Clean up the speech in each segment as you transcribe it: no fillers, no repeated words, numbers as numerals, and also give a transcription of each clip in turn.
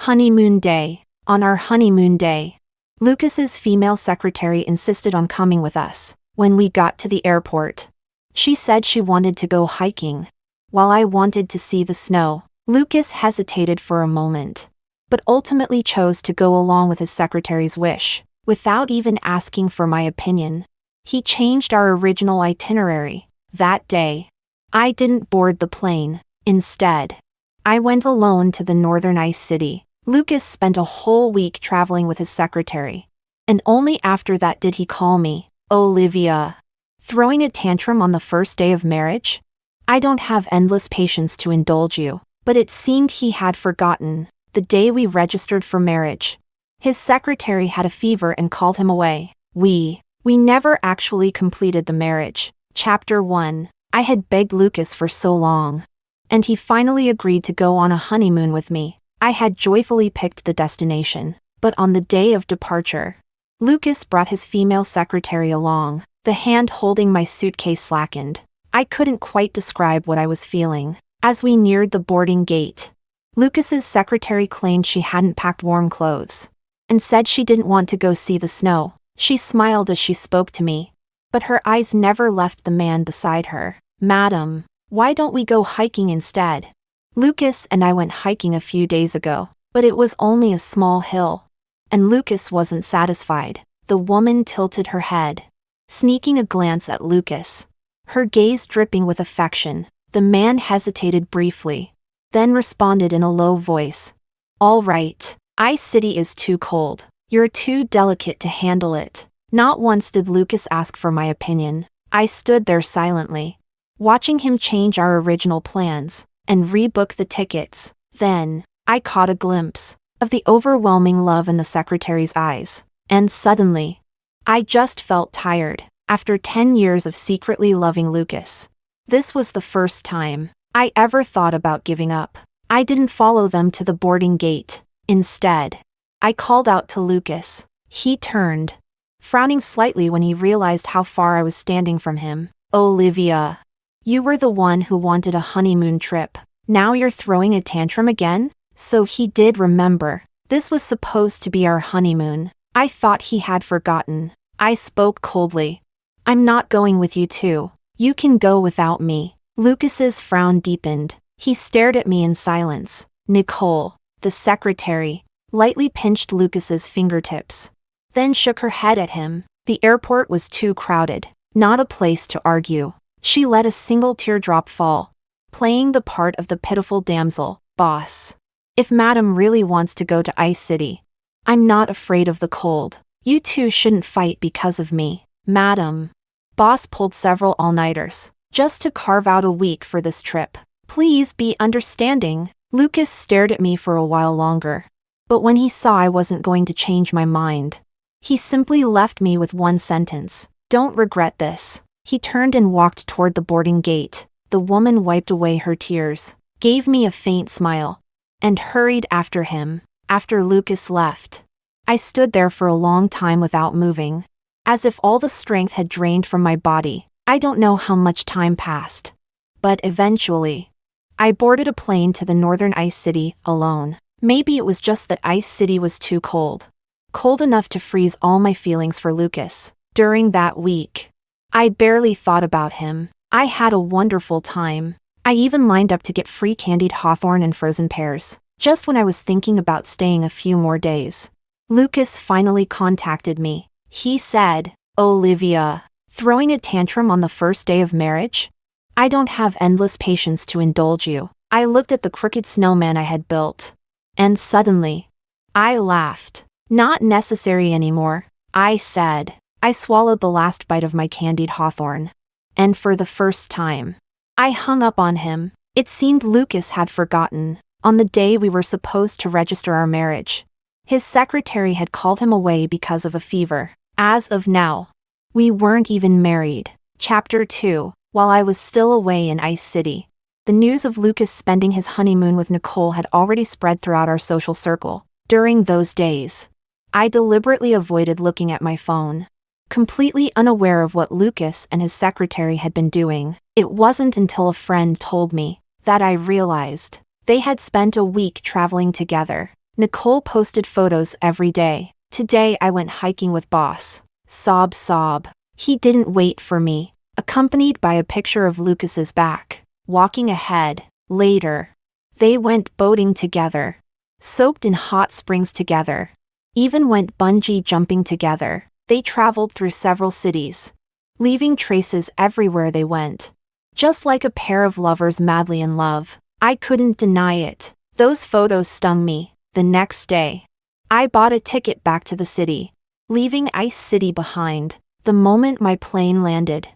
Honeymoon day. On our honeymoon day, Lucas's female secretary insisted on coming with us. When we got to the airport, she said she wanted to go hiking, while I wanted to see the snow. Lucas hesitated for a moment, but ultimately chose to go along with his secretary's wish, without even asking for my opinion. He changed our original itinerary. That day, I didn't board the plane. Instead, I went alone to the northern ice city. Lucas spent a whole week traveling with his secretary, and only after that did he call me. Olivia. Throwing a tantrum on the first day of marriage? I don't have endless patience to indulge you. But it seemed he had forgotten. The day we registered for marriage, his secretary had a fever and called him away. We never actually completed the marriage. Chapter 1. I had begged Lucas for so long, and he finally agreed to go on a honeymoon with me. I had joyfully picked the destination, but on the day of departure, Lucas brought his female secretary along. The hand holding my suitcase slackened. I couldn't quite describe what I was feeling. As we neared the boarding gate, Lucas's secretary claimed she hadn't packed warm clothes, and said she didn't want to go see the snow. She smiled as she spoke to me, but her eyes never left the man beside her. Madam, why don't we go hiking instead? Lucas and I went hiking a few days ago, but it was only a small hill, and Lucas wasn't satisfied. The woman tilted her head, sneaking a glance at Lucas, her gaze dripping with affection. The man hesitated briefly, then responded in a low voice. All right, Ice City is too cold. You're too delicate to handle it. Not once did Lucas ask for my opinion. I stood there silently, watching him change our original plans and rebook the tickets. Then, I caught a glimpse of the overwhelming love in the secretary's eyes. And suddenly, I just felt tired. After 10 years of secretly loving Lucas, this was the first time I ever thought about giving up. I didn't follow them to the boarding gate. Instead, I called out to Lucas. He turned, frowning slightly when he realized how far I was standing from him. Olivia, you were the one who wanted a honeymoon trip. Now you're throwing a tantrum again? So he did remember. This was supposed to be our honeymoon. I thought he had forgotten. I spoke coldly. I'm not going with you too. You can go without me. Lucas's frown deepened. He stared at me in silence. Nicole, the secretary, lightly pinched Lucas's fingertips, then shook her head at him. The airport was too crowded. Not a place to argue. She let a single teardrop fall, playing the part of the pitiful damsel. Boss, if Madam really wants to go to Ice City, I'm not afraid of the cold. You two shouldn't fight because of me. Madam. Boss pulled several all-nighters, just to carve out a week for this trip. Please be understanding. Lucas stared at me for a while longer, but when he saw I wasn't going to change my mind, he simply left me with one sentence. Don't regret this. He turned and walked toward the boarding gate. The woman wiped away her tears, gave me a faint smile, and hurried after him. After Lucas left, I stood there for a long time without moving, as if all the strength had drained from my body. I don't know how much time passed, but eventually, I boarded a plane to the northern Ice City alone. Maybe it was just that Ice City was too cold. Cold enough to freeze all my feelings for Lucas. During that week, I barely thought about him. I had a wonderful time. I even lined up to get free candied hawthorn and frozen pears, just when I was thinking about staying a few more days. Lucas finally contacted me. He said, Olivia, throwing a tantrum on the first day of marriage? I don't have endless patience to indulge you. I looked at the crooked snowman I had built, and suddenly, I laughed. Not necessary anymore, I said. I swallowed the last bite of my candied hawthorn, and for the first time, I hung up on him. It seemed Lucas had forgotten. On the day we were supposed to register our marriage, his secretary had called him away because of a fever. As of now, we weren't even married. Chapter 2. While I was still away in Ice City, the news of Lucas spending his honeymoon with Nicole had already spread throughout our social circle. During those days, I deliberately avoided looking at my phone, completely unaware of what Lucas and his secretary had been doing. It wasn't until a friend told me that I realized they had spent a week traveling together. Nicole posted photos every day. Today I went hiking with boss. Sob sob. He didn't wait for me, accompanied by a picture of Lucas's back. Walking ahead. Later. They went boating together. Soaked in hot springs together. Even went bungee jumping together. They traveled through several cities, leaving traces everywhere they went. Just like a pair of lovers madly in love. I couldn't deny it. Those photos stung me. The next day, I bought a ticket back to the city, leaving Ice City behind. The moment my plane landed,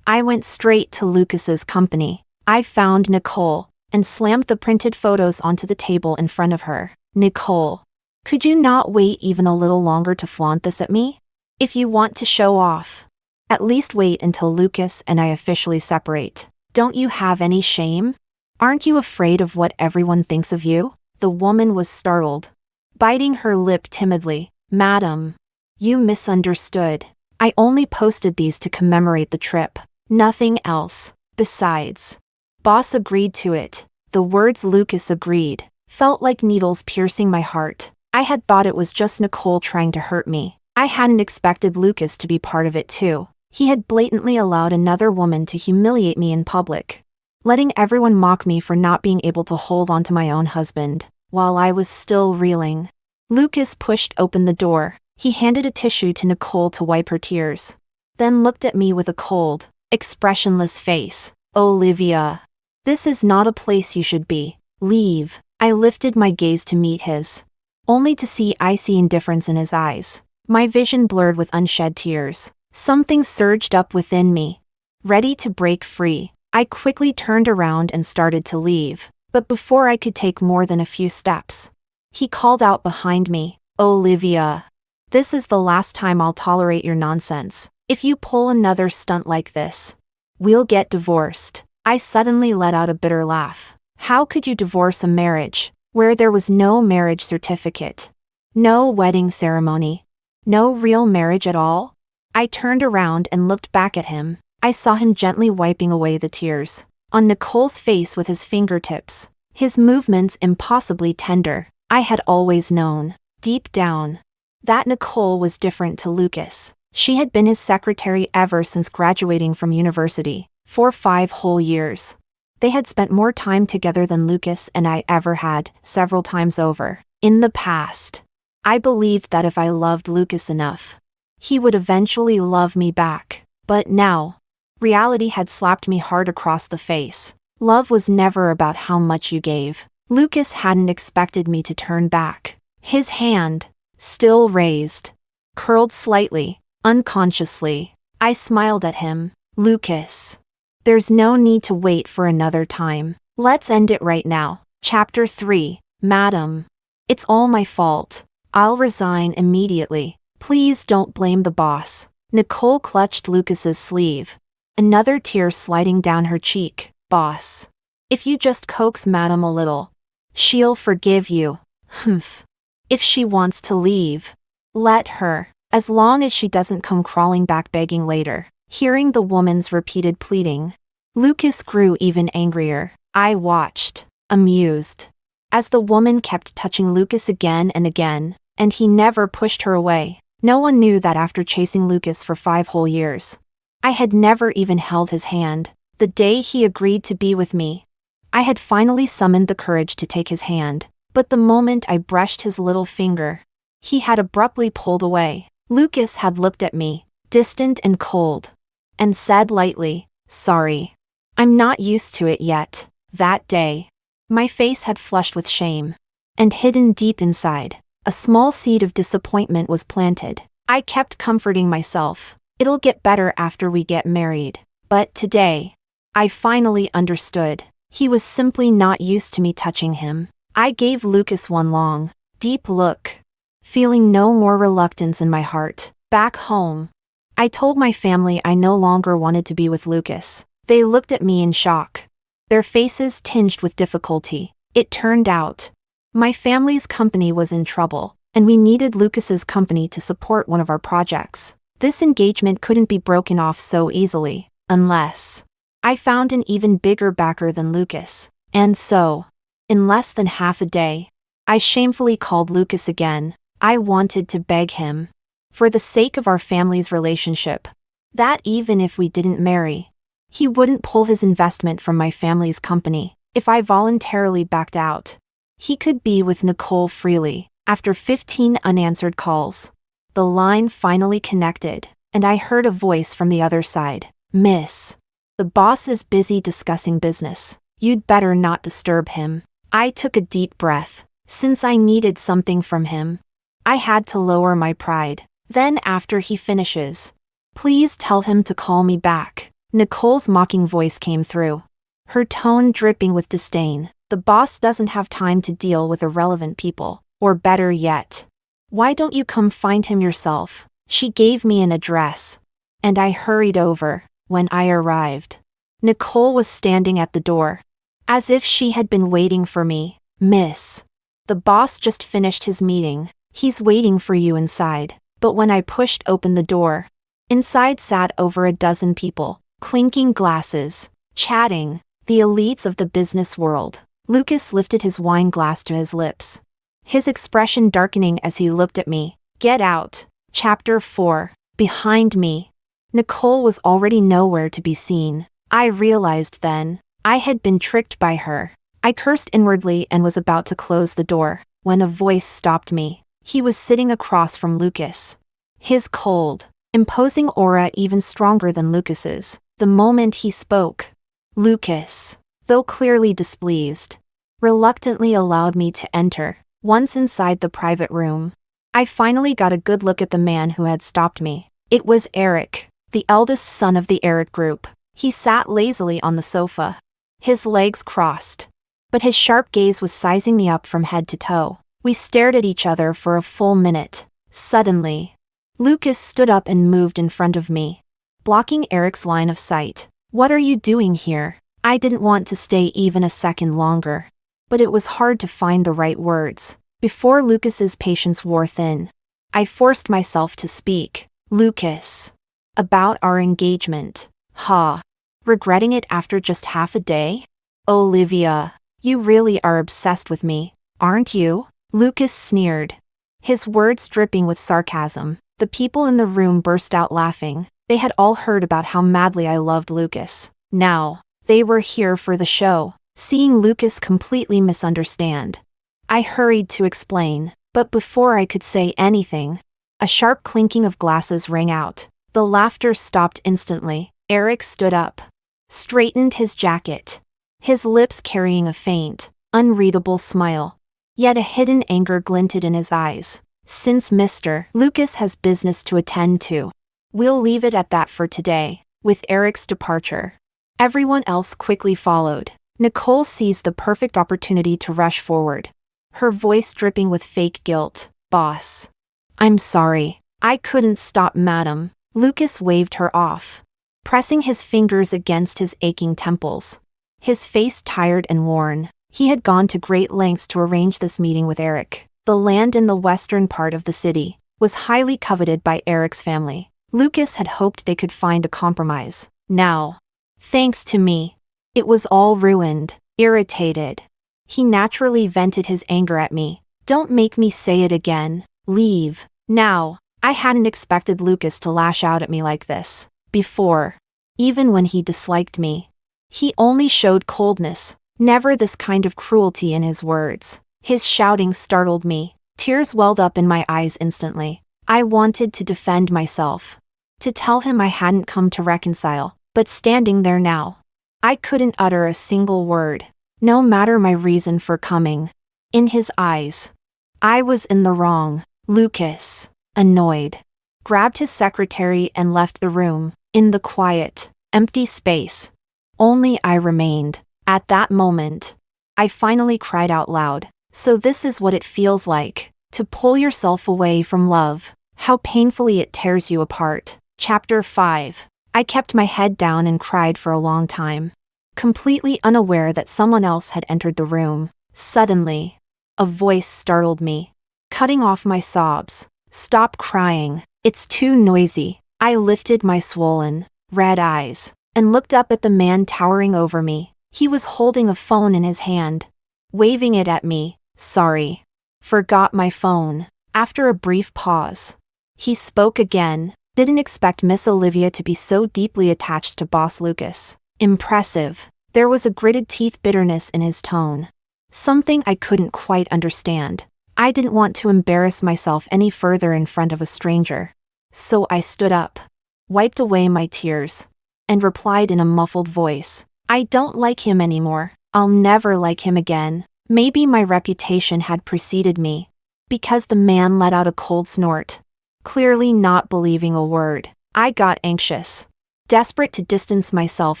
I went straight to Lucas's company. I found Nicole and slammed the printed photos onto the table in front of her. Nicole, could you not wait even a little longer to flaunt this at me? If you want to show off, at least wait until Lucas and I officially separate. Don't you have any shame? Aren't you afraid of what everyone thinks of you? The woman was startled, biting her lip timidly. Madam, you misunderstood. I only posted these to commemorate the trip. Nothing else. Besides, boss agreed to it. The words Lucas agreed felt like needles piercing my heart. I had thought it was just Nicole trying to hurt me. I hadn't expected Lucas to be part of it too. He had blatantly allowed another woman to humiliate me in public, letting everyone mock me for not being able to hold on to my own husband, while I was still reeling. Lucas pushed open the door. He handed a tissue to Nicole to wipe her tears, then looked at me with a cold, expressionless face. Olivia, this is not a place you should be. Leave. I lifted my gaze to meet his, only to see icy indifference in his eyes. My vision blurred with unshed tears. Something surged up within me, ready to break free. I quickly turned around and started to leave, but before I could take more than a few steps, he called out behind me, Olivia, this is the last time I'll tolerate your nonsense. If you pull another stunt like this, we'll get divorced. I suddenly let out a bitter laugh. How could you divorce a marriage where there was no marriage certificate, no wedding ceremony, no real marriage at all? I turned around and looked back at him. I saw him gently wiping away the tears on Nicole's face with his fingertips, his movements impossibly tender. I had always known, deep down, that Nicole was different to Lucas. She had been his secretary ever since graduating from university, for 5 whole years. They had spent more time together than Lucas and I ever had, several times over. In the past, I believed that if I loved Lucas enough, he would eventually love me back. But now, reality had slapped me hard across the face. Love was never about how much you gave. Lucas hadn't expected me to turn back. His hand, still raised, curled slightly, unconsciously. I smiled at him. Lucas, there's no need to wait for another time. Let's end it right now. Chapter 3. Madam, it's all my fault. I'll resign immediately. Please don't blame the boss. Nicole clutched Lucas's sleeve, another tear sliding down her cheek. Boss, if you just coax Madam a little, she'll forgive you. Humph. If she wants to leave, let her, as long as she doesn't come crawling back begging later. Hearing the woman's repeated pleading, Lucas grew even angrier. I watched, amused, as the woman kept touching Lucas again and again, and he never pushed her away. No one knew that after chasing Lucas for 5 whole years, I had never even held his hand. The day he agreed to be with me, I had finally summoned the courage to take his hand, but the moment I brushed his little finger, he had abruptly pulled away. Lucas had looked at me, distant and cold, and said lightly, "Sorry. I'm not used to it yet." That day, my face had flushed with shame, and hidden deep inside, a small seed of disappointment was planted. I kept comforting myself, it'll get better after we get married. But today, I finally understood. He was simply not used to me touching him. I gave Lucas one long, deep look, feeling no more reluctance in my heart. Back home, I told my family I no longer wanted to be with Lucas. They looked at me in shock, their faces tinged with difficulty. It turned out, my family's company was in trouble, and we needed Lucas's company to support one of our projects. This engagement couldn't be broken off so easily, unless I found an even bigger backer than Lucas. And so, in less than half a day, I shamefully called Lucas again. I wanted to beg him. For the sake of our family's relationship. That even if we didn't marry, he wouldn't pull his investment from my family's company if I voluntarily backed out. He could be with Nicole freely. After 15 unanswered calls, the line finally connected, and I heard a voice from the other side. Miss, the boss is busy discussing business. You'd better not disturb him. I took a deep breath. Since I needed something from him, I had to lower my pride. Then after he finishes, please tell him to call me back. Nicole's mocking voice came through, her tone dripping with disdain. The boss doesn't have time to deal with irrelevant people. Or better yet, why don't you come find him yourself? She gave me an address, and I hurried over. When I arrived, Nicole was standing at the door, as if she had been waiting for me. Miss, the boss just finished his meeting. He's waiting for you inside. But when I pushed open the door, inside sat over a dozen people, clinking glasses, chatting, the elites of the business world. Lucas lifted his wine glass to his lips, his expression darkening as he looked at me. Get out. Chapter 4. Behind me. Nicole was already nowhere to be seen. I realized then, I had been tricked by her. I cursed inwardly and was about to close the door, when a voice stopped me. He was sitting across from Lucas. His cold, imposing aura even stronger than Lucas's. The moment he spoke, Lucas, though clearly displeased, reluctantly allowed me to enter. Once inside the private room, I finally got a good look at the man who had stopped me. It was Eric, the eldest son of the Eric group. He sat lazily on the sofa, his legs crossed, but his sharp gaze was sizing me up from head to toe. We stared at each other for a full minute. Suddenly, Lucas stood up and moved in front of me, blocking Eric's line of sight. What are you doing here? I didn't want to stay even a second longer, but it was hard to find the right words. Before Lucas's patience wore thin, I forced myself to speak. Lucas. About our engagement. Ha. Regretting it after just half a day? Olivia, you really are obsessed with me, aren't you? Lucas sneered, his words dripping with sarcasm. The people in the room burst out laughing. They had all heard about how madly I loved Lucas. Now, they were here for the show, seeing Lucas completely misunderstand. I hurried to explain, but before I could say anything, a sharp clinking of glasses rang out. The laughter stopped instantly. Eric stood up, straightened his jacket, his lips carrying a faint, unreadable smile. Yet a hidden anger glinted in his eyes. Since Mr. Lucas has business to attend to, we'll leave it at that for today. With Eric's departure, everyone else quickly followed. Nicole seized the perfect opportunity to rush forward, her voice dripping with fake guilt. Boss, I'm sorry. I couldn't stop, madam. Lucas waved her off, pressing his fingers against his aching temples, his face tired and worn. He had gone to great lengths to arrange this meeting with Eric. The land in the western part of the city was highly coveted by Eric's family. Lucas had hoped they could find a compromise. Now, thanks to me, it was all ruined. Irritated, he naturally vented his anger at me. Don't make me say it again. Leave. Now. I hadn't expected Lucas to lash out at me like this before. Even when he disliked me, he only showed coldness, never this kind of cruelty in his words. His shouting startled me. Tears welled up in my eyes instantly. I wanted to defend myself, to tell him I hadn't come to reconcile, but standing there now, I couldn't utter a single word, no matter my reason for coming. In his eyes, I was in the wrong. Lucas, annoyed, grabbed his secretary and left the room. In the quiet, empty space, only I remained. At that moment, I finally cried out loud. So this is what it feels like, to pull yourself away from love. How painfully it tears you apart. Chapter 5. I kept my head down and cried for a long time, completely unaware that someone else had entered the room. Suddenly, a voice startled me, cutting off my sobs. Stop crying. It's too noisy. I lifted my swollen, red eyes, and looked up at the man towering over me. He was holding a phone in his hand, waving it at me. Sorry. Forgot my phone. After a brief pause, he spoke again. Didn't expect Miss Olivia to be so deeply attached to Boss Lucas. Impressive. There was a gritted teeth bitterness in his tone. Something I couldn't quite understand. I didn't want to embarrass myself any further in front of a stranger. So I stood up, wiped away my tears, and replied in a muffled voice, I don't like him anymore. I'll never like him again. Maybe my reputation had preceded me. Because the man let out a cold snort, clearly not believing a word. I got anxious, desperate to distance myself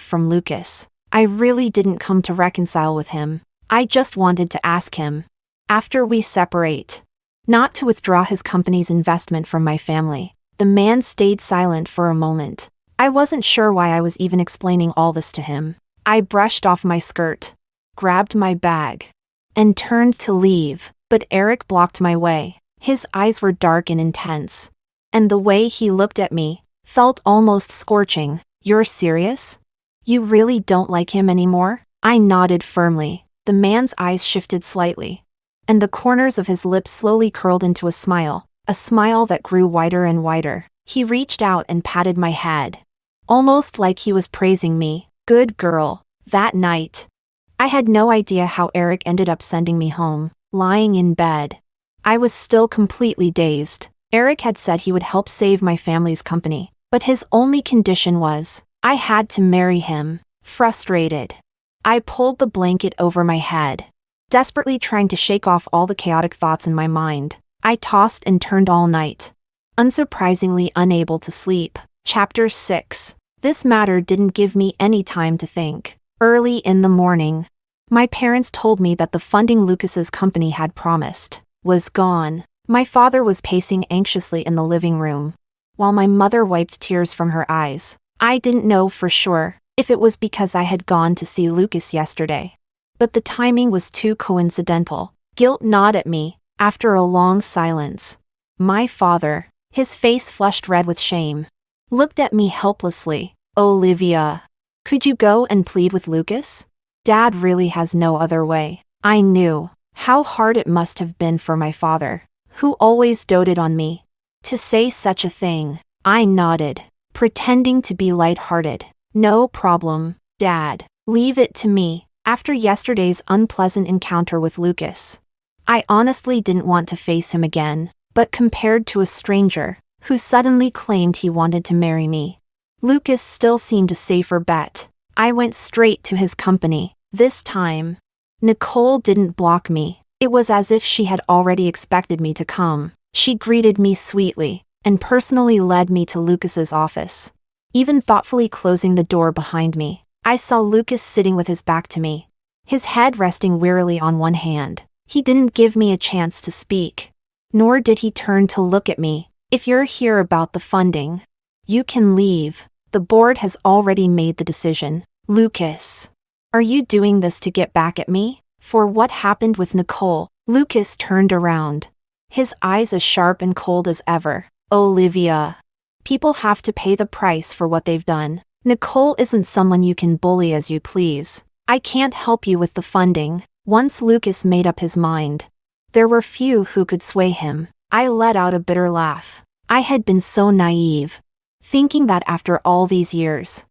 from Lucas. I really didn't come to reconcile with him. I just wanted to ask him, after we separate, not to withdraw his company's investment from my family. The man stayed silent for a moment. I wasn't sure why I was even explaining all this to him. I brushed off my skirt, grabbed my bag, and turned to leave, but Eric blocked my way. His eyes were dark and intense, and the way he looked at me felt almost scorching. You're serious? You really don't like him anymore? I nodded firmly. The man's eyes shifted slightly, and the corners of his lips slowly curled into a smile that grew wider and wider. He reached out and patted my head, almost like he was praising me. Good girl. That night, I had no idea how Eric ended up sending me home. Lying in bed, I was still completely dazed. Eric had said he would help save my family's company, but his only condition was I had to marry him. Frustrated, I pulled the blanket over my head, desperately trying to shake off all the chaotic thoughts in my mind. I tossed and turned all night, unsurprisingly unable to sleep. Chapter 6. This matter didn't give me any time to think. Early in the morning, my parents told me that the funding Lucas's company had promised was gone. My father was pacing anxiously in the living room, while my mother wiped tears from her eyes. I didn't know for sure if it was because I had gone to see Lucas yesterday, but the timing was too coincidental. Guilt gnawed at me. After a long silence, my father, his face flushed red with shame, looked at me helplessly. Olivia, could you go and plead with Lucas? Dad really has no other way. I knew how hard it must have been for my father, who always doted on me, to say such a thing. I nodded, pretending to be lighthearted. No problem, Dad. Leave it to me. After yesterday's unpleasant encounter with Lucas, I honestly didn't want to face him again, but compared to a stranger who suddenly claimed he wanted to marry me, Lucas still seemed a safer bet. I went straight to his company. This time, Nicole didn't block me. It was as if she had already expected me to come. She greeted me sweetly and personally led me to Lucas's office, even thoughtfully closing the door behind me. I saw Lucas sitting with his back to me, his head resting wearily on one hand. He didn't give me a chance to speak, nor did he turn to look at me. If you're here about the funding, you can leave. The board has already made the decision. Lucas, are you doing this to get back at me? For what happened with Nicole? Lucas turned around, his eyes as sharp and cold as ever. Olivia, people have to pay the price for what they've done. Nicole isn't someone you can bully as you please. I can't help you with the funding. Once Lucas made up his mind, there were few who could sway him. I let out a bitter laugh. I had been so naive, thinking that after all these years,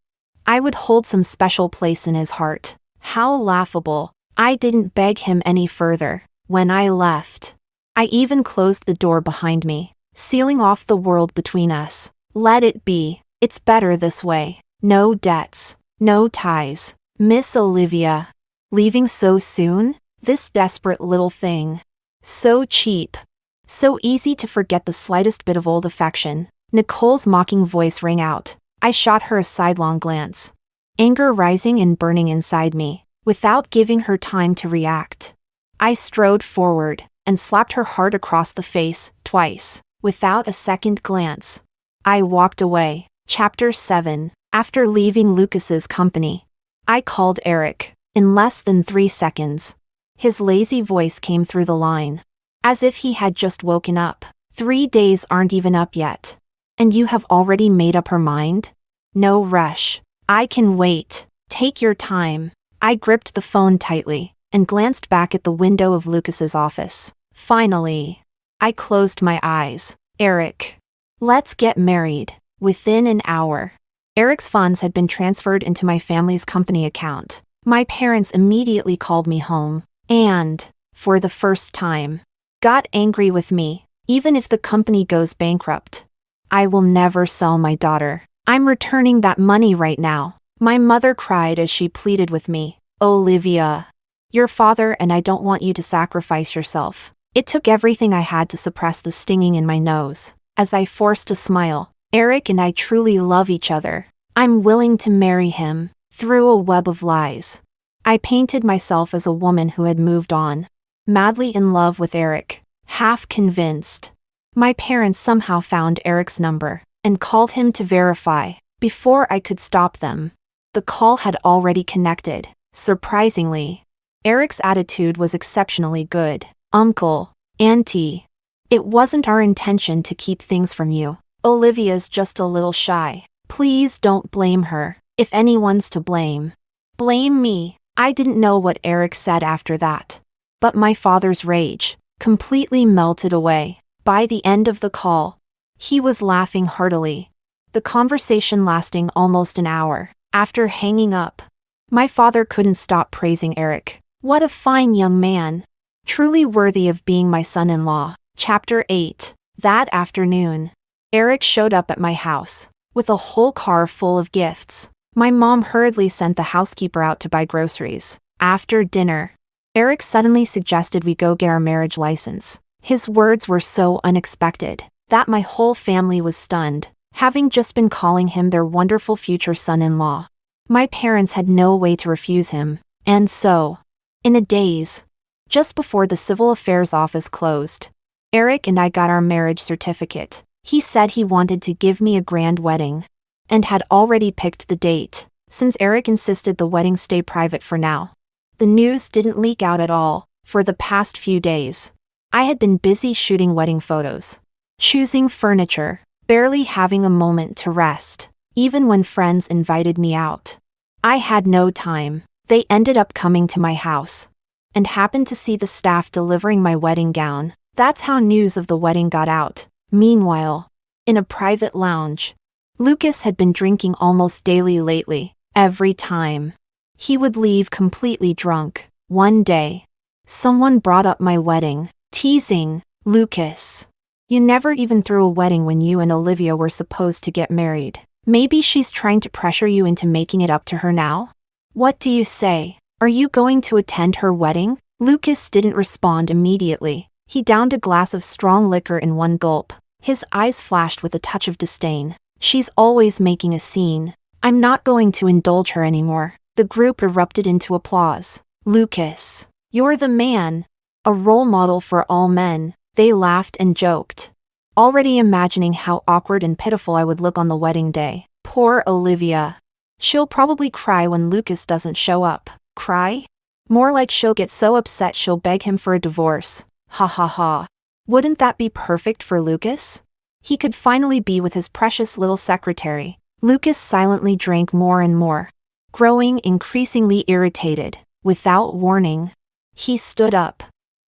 I would hold some special place in his heart. How laughable. I didn't beg him any further. When I left, I even closed the door behind me, sealing off the world between us. Let it be. It's better this way. No debts, no ties. Miss Olivia, leaving so soon? This desperate little thing. So cheap. So easy to forget the slightest bit of old affection. Nicole's mocking voice rang out. I shot her a sidelong glance, anger rising and burning inside me. Without giving her time to react, I strode forward and slapped her hard across the face, twice. Without a second glance, I walked away. Chapter 7. After leaving Lucas's company, I called Eric. In less than 3 seconds, his lazy voice came through the line, as if he had just woken up. 3 days aren't even up yet, and you have already made up her mind? No rush. I can wait. Take your time. I gripped the phone tightly and glanced back at the window of Lucas's office. Finally, I closed my eyes. Eric. Let's get married. Within an hour, Eric's funds had been transferred into my family's company account. My parents immediately called me home and, for the first time, got angry with me. Even if the company goes bankrupt, I will never sell my daughter. I'm returning that money right now. My mother cried as she pleaded with me. Olivia, your father and I don't want you to sacrifice yourself. It took everything I had to suppress the stinging in my nose. As I forced a smile, Eric and I truly love each other. I'm willing to marry him. Through a web of lies, I painted myself as a woman who had moved on, madly in love with Eric, half convinced. My parents somehow found Eric's number and called him to verify. Before I could stop them, the call had already connected. Surprisingly, Eric's attitude was exceptionally good. Uncle, Auntie, it wasn't our intention to keep things from you. Olivia's just a little shy. Please don't blame her. If anyone's to blame, blame me. I didn't know what Eric said after that, but my father's rage completely melted away. By the end of the call, he was laughing heartily, the conversation lasting almost an hour. After hanging up, my father couldn't stop praising Eric. What a fine young man, truly worthy of being my son-in-law. Chapter 8. That afternoon, Eric showed up at my house with a whole car full of gifts. My mom hurriedly sent the housekeeper out to buy groceries. After dinner, Eric suddenly suggested we go get our marriage license. His words were so unexpected that my whole family was stunned, having just been calling him their wonderful future son-in-law. My parents had no way to refuse him, and so, in a daze, just before the civil affairs office closed, Eric and I got our marriage certificate. He said he wanted to give me a grand wedding, and had already picked the date, since Eric insisted the wedding stay private for now. The news didn't leak out at all. For the past few days, I had been busy shooting wedding photos, choosing furniture, barely having a moment to rest, even when friends invited me out. I had no time. They ended up coming to my house, and happened to see the staff delivering my wedding gown. That's how news of the wedding got out. Meanwhile, in a private lounge, Lucas had been drinking almost daily lately. Every time, he would leave completely drunk. One day, someone brought up my wedding, teasing, "Lucas, you never even threw a wedding when you and Olivia were supposed to get married. Maybe she's trying to pressure you into making it up to her now? What do you say? Are you going to attend her wedding?" Lucas didn't respond immediately. He downed a glass of strong liquor in one gulp. His eyes flashed with a touch of disdain. "She's always making a scene. I'm not going to indulge her anymore." The group erupted into applause. "Lucas, you're the man. A role model for all men." They laughed and joked, already imagining how awkward and pitiful I would look on the wedding day. Poor Olivia. She'll probably cry when Lucas doesn't show up. Cry? More like she'll get so upset she'll beg him for a divorce. Ha ha ha. Wouldn't that be perfect for Lucas? He could finally be with his precious little secretary. Lucas silently drank more and more, growing increasingly irritated. Without warning, he stood up,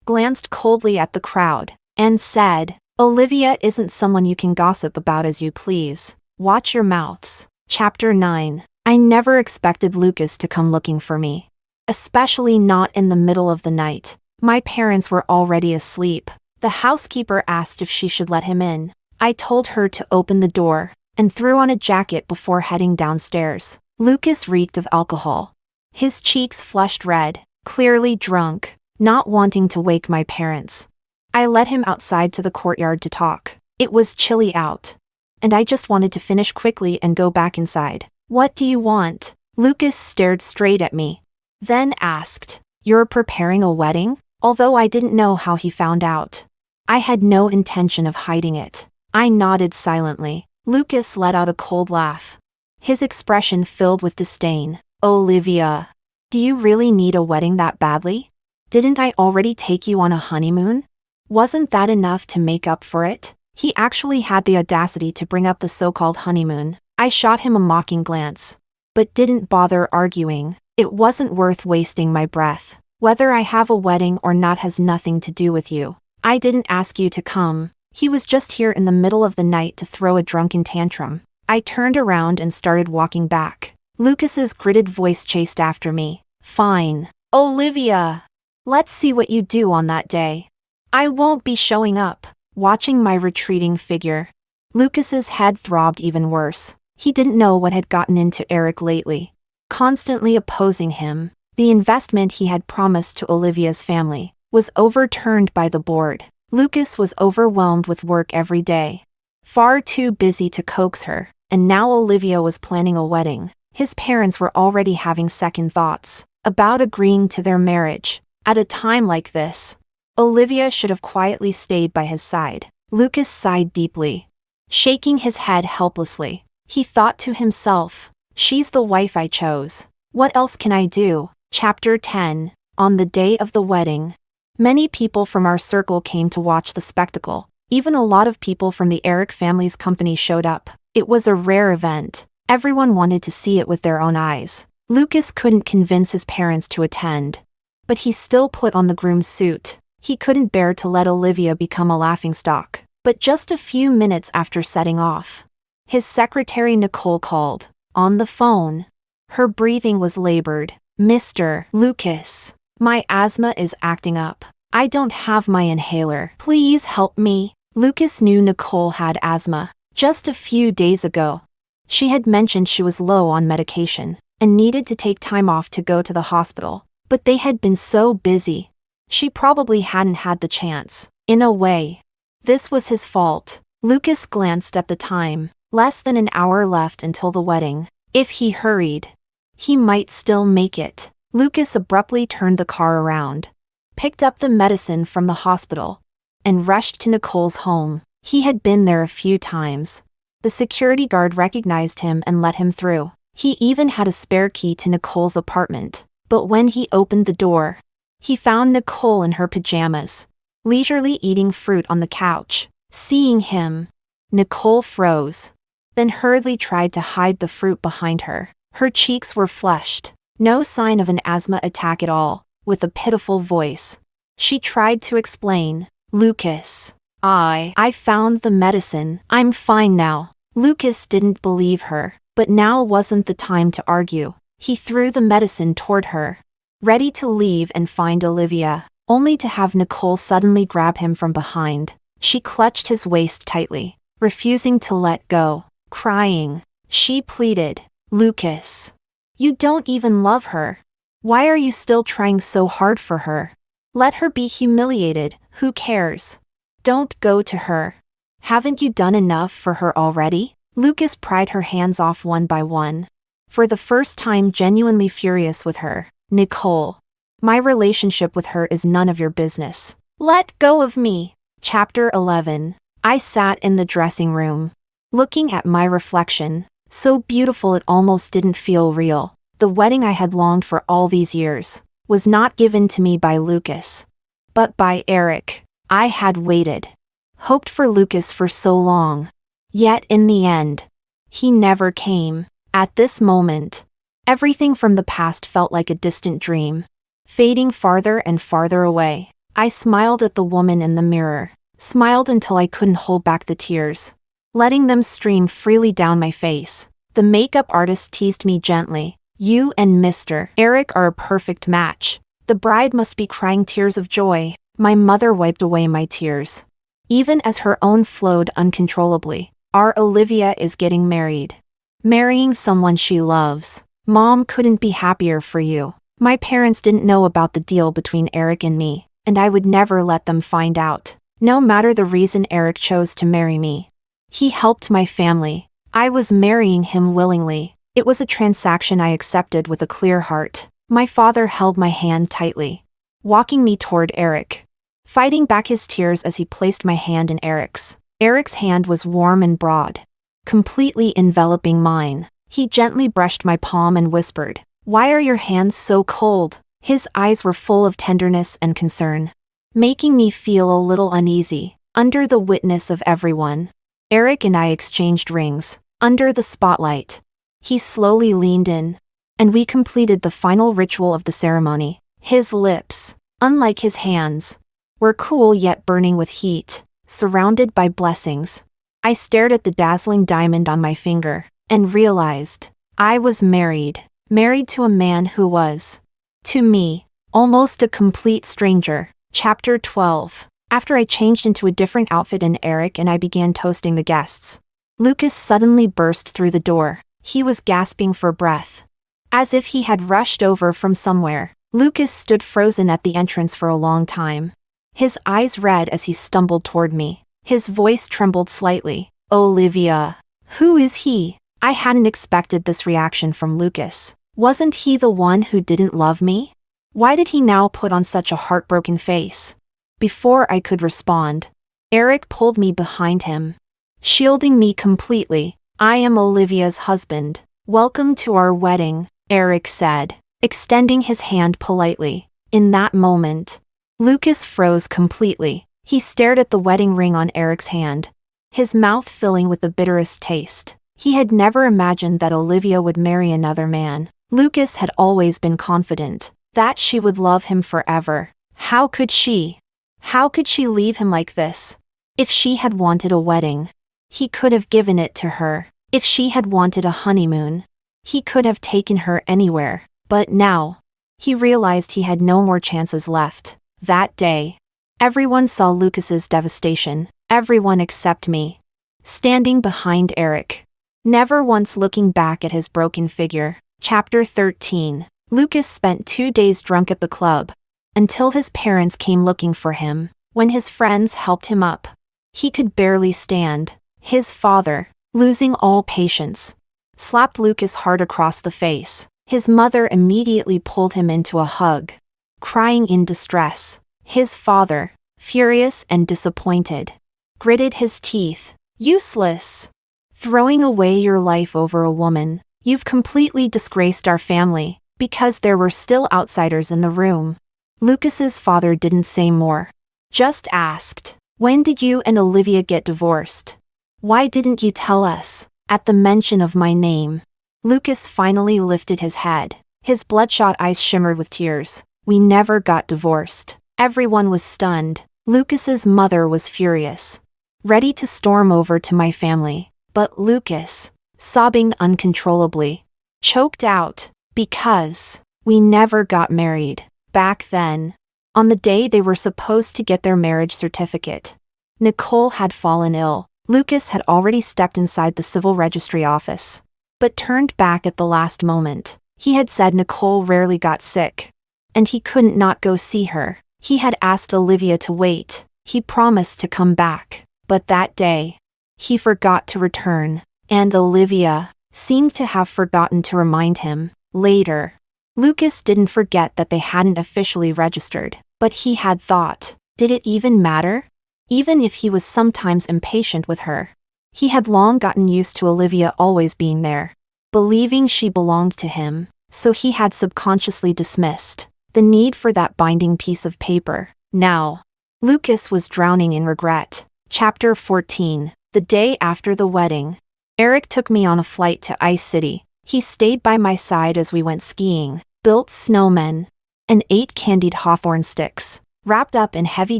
glanced coldly at the crowd, and said, "Olivia isn't someone you can gossip about as you please. Watch your mouths." Chapter 9. I never expected Lucas to come looking for me, especially not in the middle of the night. My parents were already asleep. The housekeeper asked if she should let him in. I told her to open the door, and threw on a jacket before heading downstairs. Lucas reeked of alcohol. His cheeks flushed red, clearly drunk, not wanting to wake my parents. I led him outside to the courtyard to talk. It was chilly out, and I just wanted to finish quickly and go back inside. "What do you want?" Lucas stared straight at me, then asked, "You're preparing a wedding?" Although I didn't know how he found out, I had no intention of hiding it. I nodded silently. Lucas let out a cold laugh, his expression filled with disdain. "Olivia, do you really need a wedding that badly? Didn't I already take you on a honeymoon? Wasn't that enough to make up for it?" He actually had the audacity to bring up the so-called honeymoon. I shot him a mocking glance, but didn't bother arguing. It wasn't worth wasting my breath. "Whether I have a wedding or not has nothing to do with you. I didn't ask you to come. He was just here in the middle of the night to throw a drunken tantrum. I turned around and started walking back. Lucas's gritted voice chased after me. Fine. Olivia! Let's see what you do on that day. I won't be showing up. Watching my retreating figure, Lucas's head throbbed even worse. He didn't know what had gotten into Eric lately. Constantly opposing him, the investment he had promised to Olivia's family was overturned by the board. Lucas was overwhelmed with work every day. Far too busy to coax her, and now Olivia was planning a wedding. His parents were already having second thoughts about agreeing to their marriage. At a time like this, Olivia should have quietly stayed by his side. Lucas sighed deeply, shaking his head helplessly. He thought to himself, she's the wife I chose. What else can I do? Chapter 10. On the day of the wedding, many people from our circle came to watch the spectacle. Even a lot of people from the Eric family's company showed up. It was a rare event. Everyone wanted to see it with their own eyes. Lucas couldn't convince his parents to attend, but he still put on the groom's suit. He couldn't bear to let Olivia become a laughingstock. But just a few minutes after setting off, his secretary Nicole called. On the phone, her breathing was labored. Mr. Lucas, my asthma is acting up. I don't have my inhaler. Please help me. Lucas knew Nicole had asthma. Just a few days ago, she had mentioned she was low on medication and needed to take time off to go to the hospital. But they had been so busy. She probably hadn't had the chance. In a way, this was his fault. Lucas glanced at the time. Less than an hour left until the wedding. If he hurried, he might still make it. Lucas abruptly turned the car around, picked up the medicine from the hospital, and rushed to Nicole's home. He had been there a few times. The security guard recognized him and let him through. He even had a spare key to Nicole's apartment. But when he opened the door, he found Nicole in her pajamas, leisurely eating fruit on the couch. Seeing him, Nicole froze, then hurriedly tried to hide the fruit behind her. Her cheeks were flushed, no sign of an asthma attack at all. With a pitiful voice, she tried to explain, Lucas, I found the medicine. I'm fine now. Lucas didn't believe her, but now wasn't the time to argue. He threw the medicine toward her, ready to leave and find Olivia, only to have Nicole suddenly grab him from behind. She clutched his waist tightly, refusing to let go. Crying, she pleaded, Lucas, you don't even love her. Why are you still trying so hard for her? Let her be humiliated, who cares? Don't go to her. Haven't you done enough for her already? Lucas pried her hands off one by one, for the first time genuinely furious with her. Nicole, my relationship with her is none of your business. Let go of me. Chapter 11. I sat in the dressing room, looking at my reflection, so beautiful it almost didn't feel real. The wedding I had longed for all these years was not given to me by Lucas, but by Eric. I had waited, hoped for Lucas for so long. Yet in the end, he never came. At this moment, everything from the past felt like a distant dream, fading farther and farther away. I smiled at the woman in the mirror, smiled until I couldn't hold back the tears, letting them stream freely down my face. The makeup artist teased me gently. You and Mr. Eric are a perfect match. The bride must be crying tears of joy. My mother wiped away my tears, even as her own flowed uncontrollably. Our Olivia is getting married. Marrying someone she loves. Mom couldn't be happier for you. My parents didn't know about the deal between Eric and me, and I would never let them find out. No matter the reason Eric chose to marry me, he helped my family. I was marrying him willingly. It was a transaction I accepted with a clear heart. My father held my hand tightly, walking me toward Eric, fighting back his tears as he placed my hand in Eric's. Eric's hand was warm and broad, completely enveloping mine. He gently brushed my palm and whispered, "Why are your hands so cold?" His eyes were full of tenderness and concern, making me feel a little uneasy. Under the witness of everyone, Eric and I exchanged rings. Under the spotlight, he slowly leaned in, and we completed the final ritual of the ceremony. His lips, unlike his hands, were cool yet burning with heat, surrounded by blessings. I stared at the dazzling diamond on my finger, and realized I was married to a man who was, to me, almost a complete stranger. Chapter 12. After I changed into a different outfit and Eric and I began toasting the guests, Lucas suddenly burst through the door. He was gasping for breath. As if he had rushed over from somewhere, Lucas stood frozen at the entrance for a long time. His eyes red as he stumbled toward me. His voice trembled slightly. Olivia. Who is he? I hadn't expected this reaction from Lucas. Wasn't he the one who didn't love me? Why did he now put on such a heartbroken face? Before I could respond, Eric pulled me behind him, shielding me completely. I am Olivia's husband. Welcome to our wedding, Eric said, extending his hand politely. In that moment, Lucas froze completely. He stared at the wedding ring on Eric's hand, his mouth filling with the bitterest taste. He had never imagined that Olivia would marry another man. Lucas had always been confident that she would love him forever. How could she? How could she leave him like this? If she had wanted a wedding, he could have given it to her. If she had wanted a honeymoon, he could have taken her anywhere. But now, he realized he had no more chances left. That day, everyone saw Lucas's devastation. Everyone except me, standing behind Eric, never once looking back at his broken figure. Chapter 13. Lucas spent 2 days drunk at the club, until his parents came looking for him. When his friends helped him up, he could barely stand. His father, losing all patience, slapped Lucas hard across the face. His mother immediately pulled him into a hug, crying in distress. His father, furious and disappointed, gritted his teeth. Useless. Throwing away your life over a woman. You've completely disgraced our family. Because there were still outsiders in the room, Lucas's father didn't say more. Just asked, when did you and Olivia get divorced? Why didn't you tell us? At the mention of my name, Lucas finally lifted his head. His bloodshot eyes shimmered with tears. We never got divorced. Everyone was stunned. Lucas's mother was furious, ready to storm over to my family. But Lucas, sobbing uncontrollably, choked out, because we never got married. Back then, on the day they were supposed to get their marriage certificate, Nicole had fallen ill. Lucas had already stepped inside the civil registry office, but turned back at the last moment. He had said Nicole rarely got sick, and he couldn't not go see her. He had asked Olivia to wait. He promised to come back, but that day, he forgot to return, and Olivia seemed to have forgotten to remind him. Later, Lucas didn't forget that they hadn't officially registered, but he had thought, did it even matter? Even if he was sometimes impatient with her, he had long gotten used to Olivia always being there, believing she belonged to him, so he had subconsciously dismissed the need for that binding piece of paper. Now, Lucas was drowning in regret. Chapter 14. The day after the wedding, Eric took me on a flight to Ice City. He stayed by my side as we went skiing, built snowmen, and ate candied hawthorn sticks, wrapped up in heavy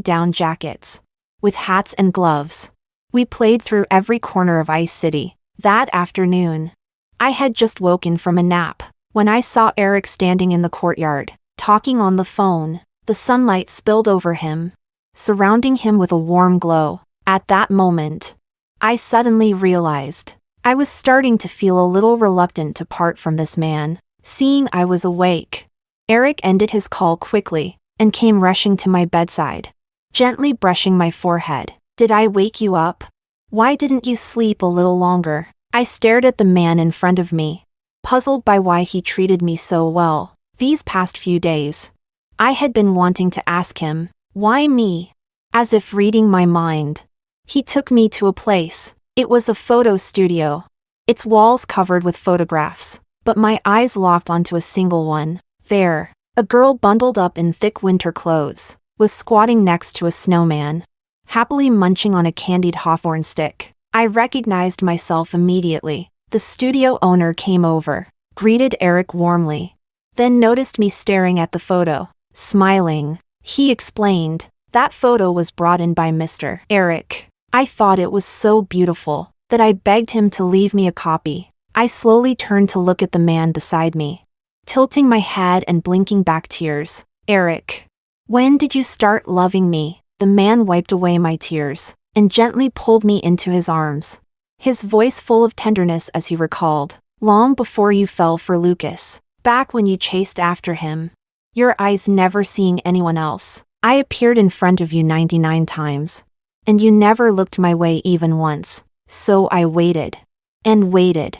down jackets, with hats and gloves. We played through every corner of Ice City. That afternoon, I had just woken from a nap when I saw Eric standing in the courtyard, talking on the phone. The sunlight spilled over him, surrounding him with a warm glow. At that moment, I suddenly realized I was starting to feel a little reluctant to part from this man. Seeing I was awake, Eric ended his call quickly and came rushing to my bedside, gently brushing my forehead. Did I wake you up? Why didn't you sleep a little longer? I stared at the man in front of me, puzzled by why he treated me so well. These past few days, I had been wanting to ask him, why me? As if reading my mind, he took me to a place. It was a photo studio, its walls covered with photographs, but my eyes locked onto a single one. There, a girl bundled up in thick winter clothes, was squatting next to a snowman, happily munching on a candied hawthorn stick. I recognized myself immediately. The studio owner came over, greeted Eric warmly, then noticed me staring at the photo. Smiling, he explained, That photo was brought in by Mr. Eric. I thought it was so beautiful that I begged him to leave me a copy. I slowly turned to look at the man beside me, tilting my head and blinking back tears. Eric, when did you start loving me? The man wiped away my tears and gently pulled me into his arms, his voice full of tenderness as he recalled, long before you fell for Lucas, back when you chased after him, your eyes never seeing anyone else. I appeared in front of you 99 times, and you never looked my way even once. So I waited and waited,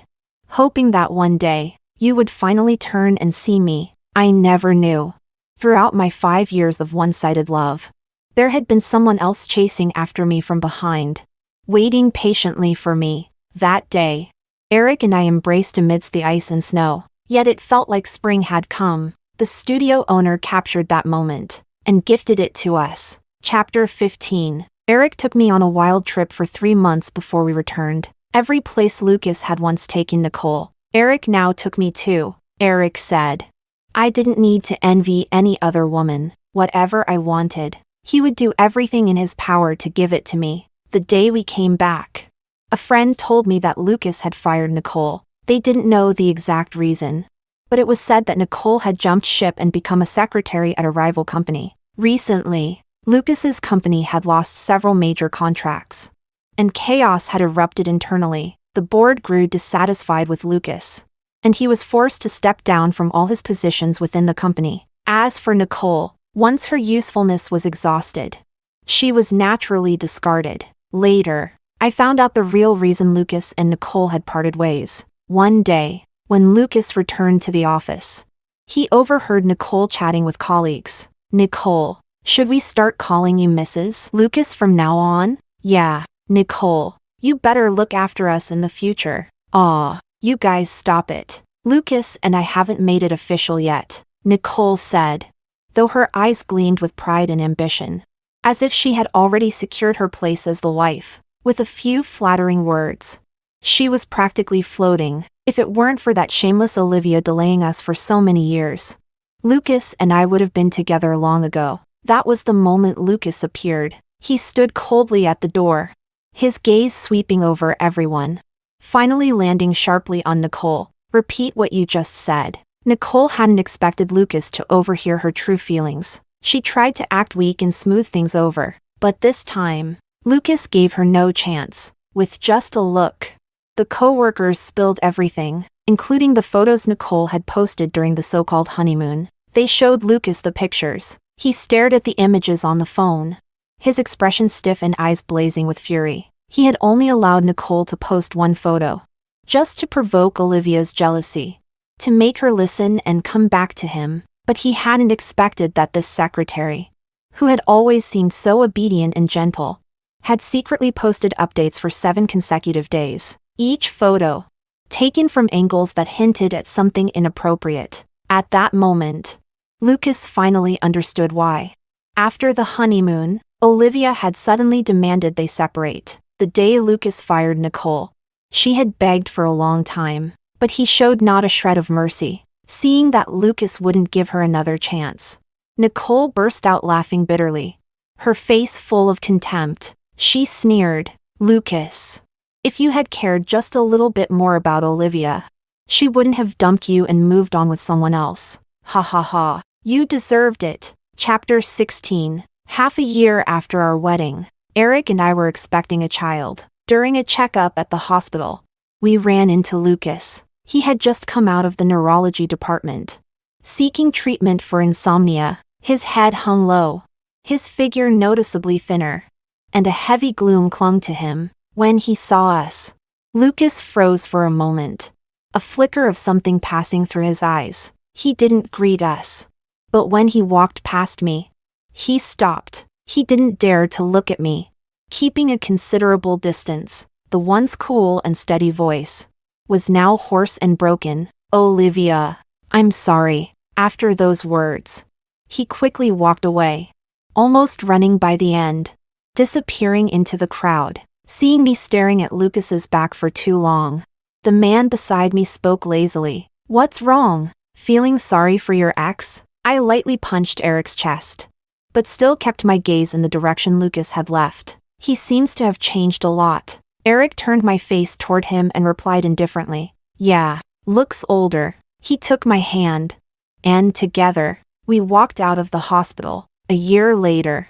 hoping that one day you would finally turn and see me. I never knew. Throughout my 5 years of one-sided love, there had been someone else chasing after me from behind, waiting patiently for me. That day, Eric and I embraced amidst the ice and snow, yet it felt like spring had come. The studio owner captured that moment and gifted it to us. Chapter 15. Eric took me on a wild trip for 3 months before we returned. Every place Lucas had once taken Nicole, Eric now took me to. Eric said, I didn't need to envy any other woman. Whatever I wanted, he would do everything in his power to give it to me. The day we came back, a friend told me that Lucas had fired Nicole. They didn't know the exact reason, but it was said that Nicole had jumped ship and become a secretary at a rival company. Recently, Lucas's company had lost several major contracts, and chaos had erupted internally. The board grew dissatisfied with Lucas, and he was forced to step down from all his positions within the company. As for Nicole, once her usefulness was exhausted, she was naturally discarded. Later, I found out the real reason Lucas and Nicole had parted ways. One day, when Lucas returned to the office, he overheard Nicole chatting with colleagues. Nicole, should we start calling you Mrs. Lucas from now on? Yeah, Nicole, you better look after us in the future. Aw, you guys stop it. Lucas and I haven't made it official yet, Nicole said, though her eyes gleamed with pride and ambition, as if she had already secured her place as the wife. With a few flattering words, she was practically floating. If it weren't for that shameless Olivia delaying us for so many years, Lucas and I would have been together long ago. That was the moment Lucas appeared. He stood coldly at the door, his gaze sweeping over everyone, finally landing sharply on Nicole. Repeat what you just said. Nicole hadn't expected Lucas to overhear her true feelings. She tried to act weak and smooth things over, but this time, Lucas gave her no chance. With just a look, the co-workers spilled everything, including the photos Nicole had posted during the so-called honeymoon. They showed Lucas the pictures. He stared at the images on the phone, his expression stiff and eyes blazing with fury. He had only allowed Nicole to post one photo, just to provoke Olivia's jealousy, to make her listen and come back to him. But he hadn't expected that this secretary, who had always seemed so obedient and gentle, had secretly posted updates for 7 consecutive days. Each photo, taken from angles that hinted at something inappropriate. At that moment, Lucas finally understood why. After the honeymoon, Olivia had suddenly demanded they separate. The day Lucas fired Nicole, she had begged for a long time, but he showed not a shred of mercy. Seeing that Lucas wouldn't give her another chance, Nicole burst out laughing bitterly, her face full of contempt. She sneered, Lucas, if you had cared just a little bit more about Olivia, she wouldn't have dumped you and moved on with someone else. Ha ha ha. You deserved it. Chapter 16. Half a year after our wedding, Eric and I were expecting a child. During a checkup at the hospital, we ran into Lucas. He had just come out of the neurology department, seeking treatment for insomnia. His head hung low, his figure noticeably thinner, and a heavy gloom clung to him. When he saw us, Lucas froze for a moment, a flicker of something passing through his eyes. He didn't greet us, but when he walked past me, he stopped. He didn't dare to look at me, keeping a considerable distance. The once cool and steady voice was now hoarse and broken. Olivia, I'm sorry. After those words, he quickly walked away, almost running by the end, disappearing into the crowd. Seeing me staring at Lucas's back for too long, the man beside me spoke lazily. What's wrong? Feeling sorry for your ex? I lightly punched Eric's chest, but still kept my gaze in the direction Lucas had left. He seems to have changed a lot. Eric turned my face toward him and replied indifferently, "Yeah, looks older." He took my hand, and together, we walked out of the hospital. A year later,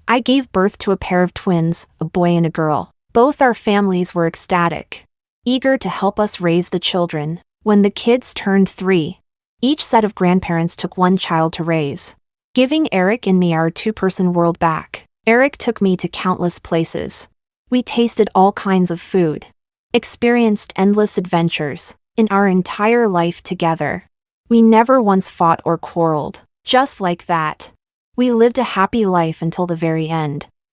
I gave birth to a pair of twins, a boy and a girl. Both our families were ecstatic, eager to help us raise the children. When the kids turned 3, each set of grandparents took one child to raise, giving Eric and me our two-person world back. Eric took me to countless places. We tasted all kinds of food, experienced endless adventures. In our entire life together, we never once fought or quarreled. Just like that, we lived a happy life until the very end.